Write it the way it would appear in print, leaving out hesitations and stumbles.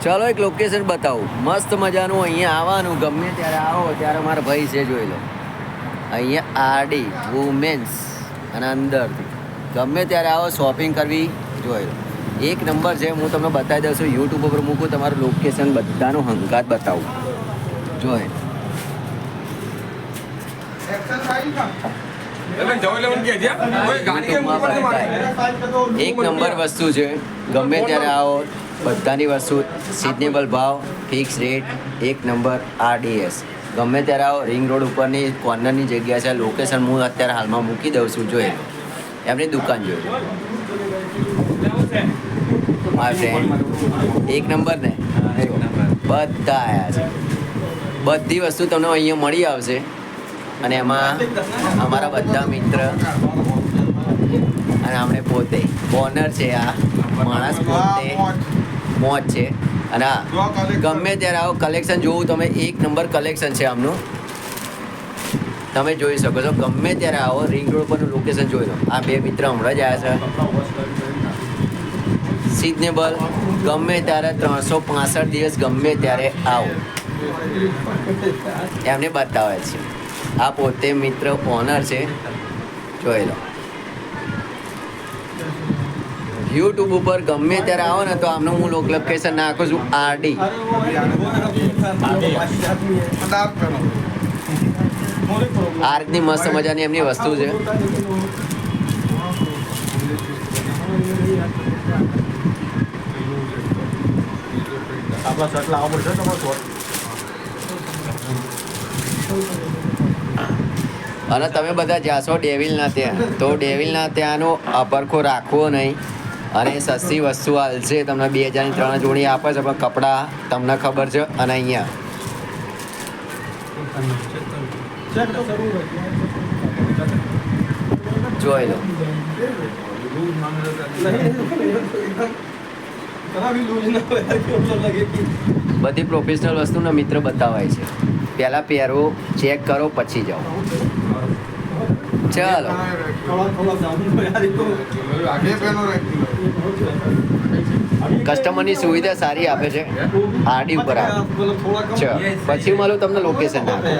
ચલો એક લોકેશન બતાવું મસ્ત મજાનું. અહીંયા આવવાનું, ગમે ત્યારે આવો ત્યારે મારા ભાઈ છે, જોઈ લો. અહીંયા આરડી વુમેન્સ અને અંદરથી ગમે ત્યારે આવો શોપિંગ કરવી, જોઈ લો. એક નંબર છે. હું તમને બતાવી દઉં છું, યુટ્યુબ ઉપર મૂકું, તમારું લોકેશન બધાનું હંગાત બતાવું. જોઈ એક નંબર વસ્તુ છે. ગમે ત્યારે આવો, બધાની વસ્તુ સિઝનેબલ ભાવ, ફિક્સ રેટ, એક નંબર RDS. ગમે ત્યારે આવો. રિંગ રોડ ઉપરની કોર્નરની જગ્યા છે. લોકેશન હું અત્યારે હાલમાં મૂકી દઉં છું, જોઈ લો. એમની દુકાન જોઈ લો. મારા ફ્રેન્ડ એક નંબર ને બધા આવ્યા છે. બધી વસ્તુ તમને અહીંયા મળી આવશે. અને એમાં અમારા બધા મિત્ર અને આપણે પોતે ઓનર છે. આ માણસ પોતે મોજ છે. અને હા, ગમે ત્યારે આવો કલેક્શન જોવું તમે, એક નંબર કલેક્શન છે આમનું. તમે જોઈ શકો છો. ગમે ત્યારે આવો, રિંગ રોડ પરનું લોકેશન જોઈ લો. આ બે મિત્ર હમણાં જ આવ્યા છે. સિઝનેબલ, ગમે ત્યારે 365 દિવસ ગમે ત્યારે આવો, એમને બતાવે છે. આ પોતે મિત્ર ઓનર છે, જોઈ લો. યુટ્યુબ ઉપર ગમે ત્યારે આવો ને તો આમનું હું લોકેશન નાખું છું, RD. આ રીતની મસ્ત મજાની એમની વસ્તુ છે. અને તમે બધા જાશો ડેવિલના ત્યાં, તો ડેવિલના ત્યાંનો અપરખો રાખવો નહીં. અને સસ્તી વસ્તુ હાલશે તમને. 2000ની 3 જોડી આપે છે, પણ કપડાં તમને ખબર છે. અને અહીંયા જોઈ લો. બધી પ્રોફેશનલ વસ્તુના મિત્ર બતાવાય છે. પહેલાં પહેરો, ચેક કરો, પછી જાઓ. ચાલો, કસ્ટમરની સુવિધા સારી આપે છે. RD ઉપર આવે. પછી મળું તમને લોકેશન નાખો.